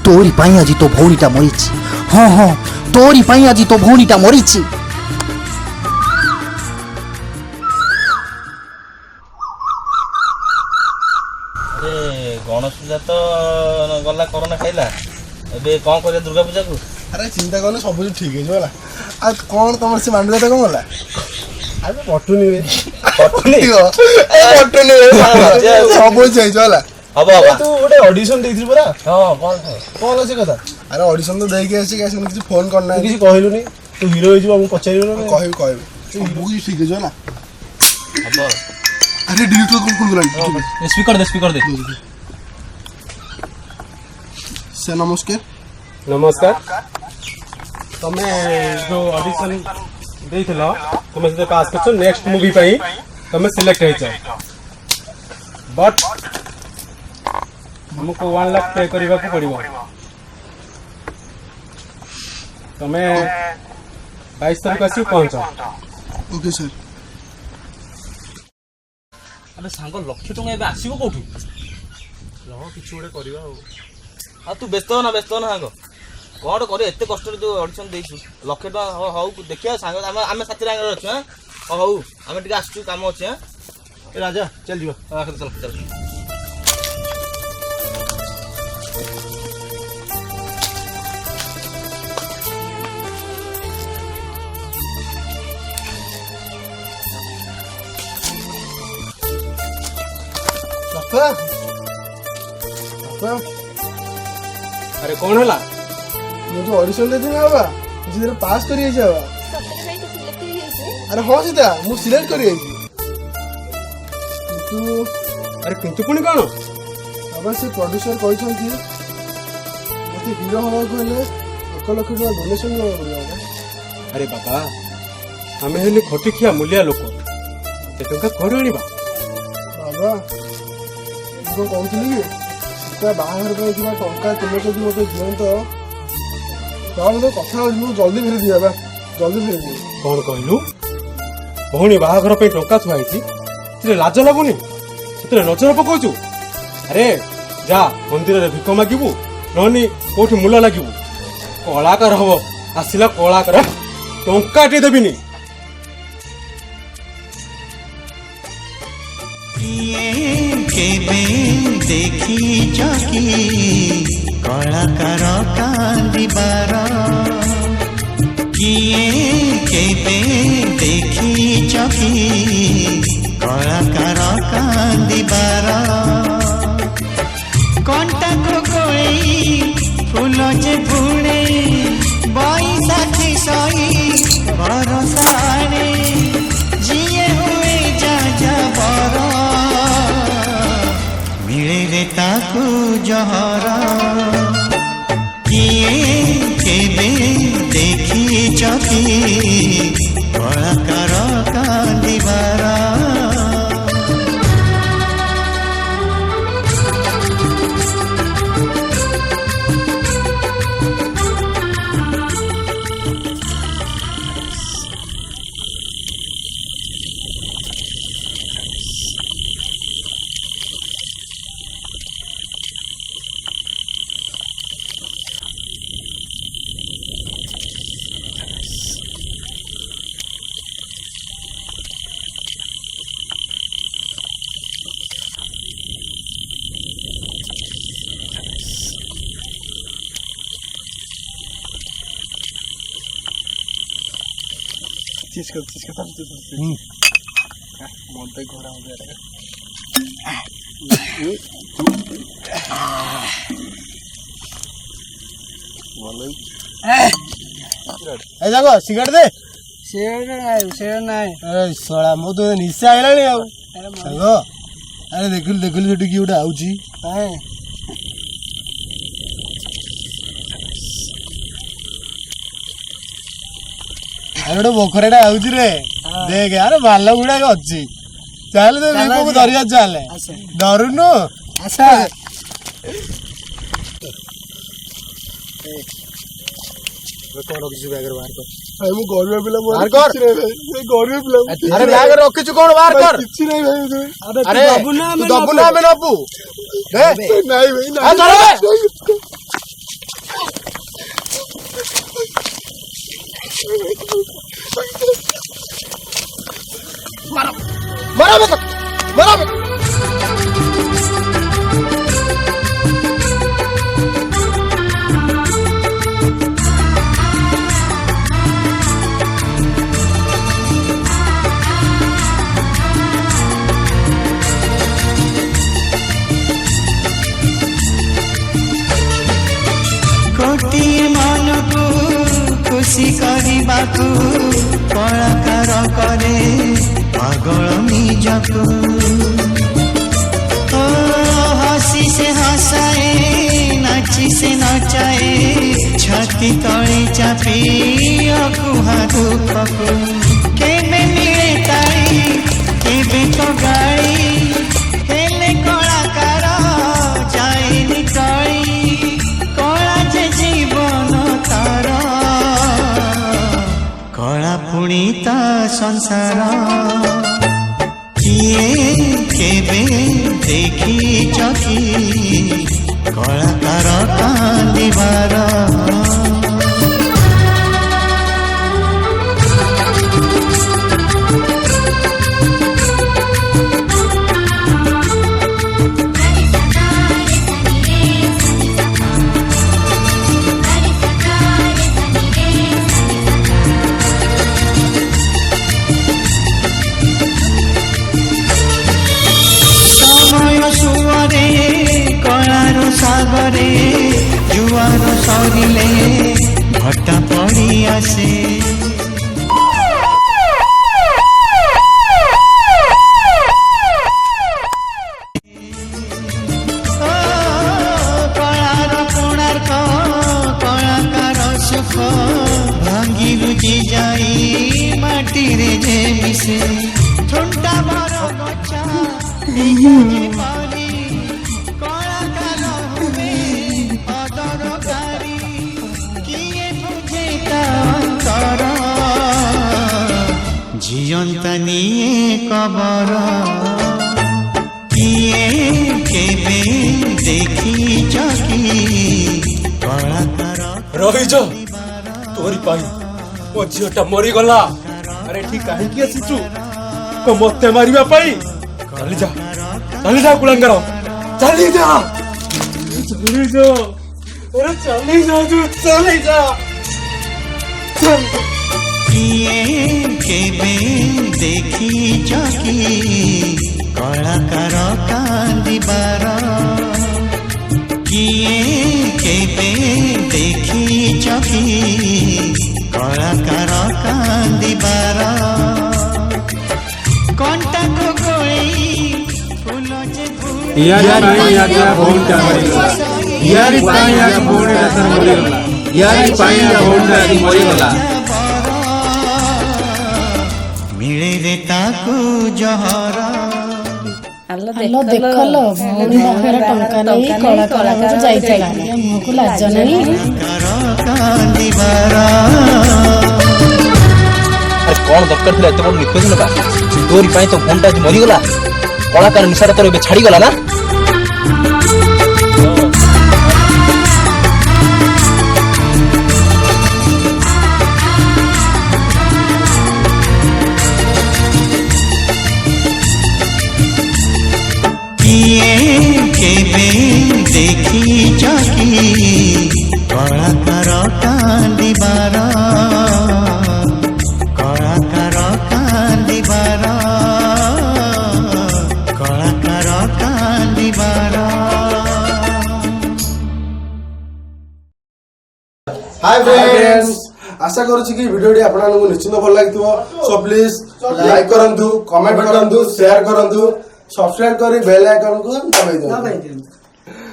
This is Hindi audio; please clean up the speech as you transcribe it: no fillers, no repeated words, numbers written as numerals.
तोरी पाई आज तो भौणीटा मरीची। हाँ हाँ तोरी पाई आज तो भौणीटा मरीची। अरे गणेश पूजा तो गला कोरोना खाइला एबे कौन करे दुर्गा पूजा को। अरे चिंता करना सब ठीक है होला आ कौन तुम से मांडू तो कौन होला अरे पटुनी रे पटुनी पटुनी रे सब चाहिए होला अब अब तू गोटे ऑडिशन देइथि पूरा हां कौन अछि कथा अरे ऑडिशन तो देके आसी कैसे किसी फोन करना किसी कहलुनी तू हीरो हो जिबा हम पचारियो ना कहबी सब ठीक है होला अब अरे डिलीट को फोन करन स्पीकर दे से नमस्कार नमस्कार तमे जो ऑडिशन देइथिलो तमे से पास करछो नेक्स्ट मूवी पई तमे सिलेक्ट होइछो बट हमको 1 लाख पे करबा को पड़िबो तमे 22 तारिख आसी पहुंचो ओके सर अबे सांग लक्ष टंगा एबे आसीबो कोठु रहो किछु ओडे करबा आ तू व्यस्त हो ना सांग कौन करे एते कष्ट जो ऑडिशन देइछु लक्ष टंगा हौ देखिया सांग आमे साथी रांग रहछु हां हौ आमे टिके आसछु काम अछि हां ए राजा चल जीवा चल अरे कौन हला मैं जो ऑडिशन दे दिना बाबा मुझे तेरे पास करिए जावा अरे हो सीता मु सिलेक्ट करिए तू अरे किंतु पुणी कौन बाबा से प्रोड्यूसर कहछंती मते हीरो होना कहले 1 लाख टका डोनेशन लेवा पड़ियो अरे बाबा हमें हेले खटी खिया मूल्या लोक ते टंका कोड आनिबा बाबा जो कहतली कि सीता बाहर पे किबा टंका तुम जदि मते दियन तो तो कथा मु जल्दी फेर दिया बा जल्दी फेर दिया कौन कहलु भौणी बाहाघर पे टंका थुआइछि से लाज लागुनी से नजर पकाउछु अरे जा मंदिर रे भिक मागिबु नहनी कोठी मूल लागिबु कलाकार हबो आसिला कलाकार टंका टे देबिनी केबे देखी चकी कलाकार कांदिबार किए केबे देखी चकी कलाकार कांदिबार कंटा कोई फूल जे फुणे बैसाखी सही बरसाणे जिए हुए जा बर मिले रे ताकू जहरा किए केबे देखी चकी कलाकार कांदिबारा चीज कर मन पे घोड़ा हो गया ए जागो सिगरेट दे सिगरेट नाही अरे सोळा मो तो निशा आइलानी आउ जागो अरे देखिल सेठी कि उडा आउची अरे बोखरेटा आउची रे देख यार भाल गुडा अच्छी चल दे वीको को धरिया चल डरुनु आशा कौन रखी बैग बाहर कर मु गरीब पिला बाहर कर गरीब पिला अरे बैग रखी कौन बाहर कर किछि नहीं भाई अरे तू दबु ना में नबु नहीं भाई नहीं मारो मारो गोटिए मन को खुशी करबाकू कलाकार करे पागल निजकू ओ हसी से हसाए नाची से नचाए छाती तले चापी अकुहा दुखकू केबे मिले ताई केबे तो गाड़ी हेले कलाकार जाएनी टली कला जे जीवन तार कला पुणी ता संसार किए केबे देखी चकी कलाकार कांदिबार सागरे जुआर सरिले भट्टा पड़ी आसे कलार कोणार्क कलाकार सुख भांगी रुचि जाई माटी रे जे मिसे ठुंडा बर गछा जियंता निये कबर किए केबे देखी चकी कलाकार रही जा तोरी पाई ओ झीटा मरी गला अरे ठीक काहे की आसीचु को मते मारिबा पाई चली जा कुलंगर चली जा अरे चली जा तू चली जा चल किए केबे देखी चकी कलाकार कांदिबार किए केबे देखी चकी कलाकार कांदिबार कंटा को कोई फूल जे यार फोन का यार फोन का मरी गला यार फोन का मरी गला मिले रे ताकू जहरा हेलो देखलो भौणी बाहर टंका नहीं कलाकार जाइतला हमको लाज नहीं अरे कौन दरकार थिला एते बड़ निखोज नका तोरी पाई तो फोनटा आज मरी गला कलाकार निशारा तोर बे छाड़ी गला ना केबे देखी चकी कलाकार कांदिबार कलाकार कांदिबार कलाकार कांदिबार हाय फ्रेंड्स आशा करूची कि वीडियो टी आपन निश्चित भल लागिथो सो प्लीज लाइक करंतु कमेंट करंतु शेयर करंतु सब्सक्राइब करी बेल आइकन को दबाइ दियौ।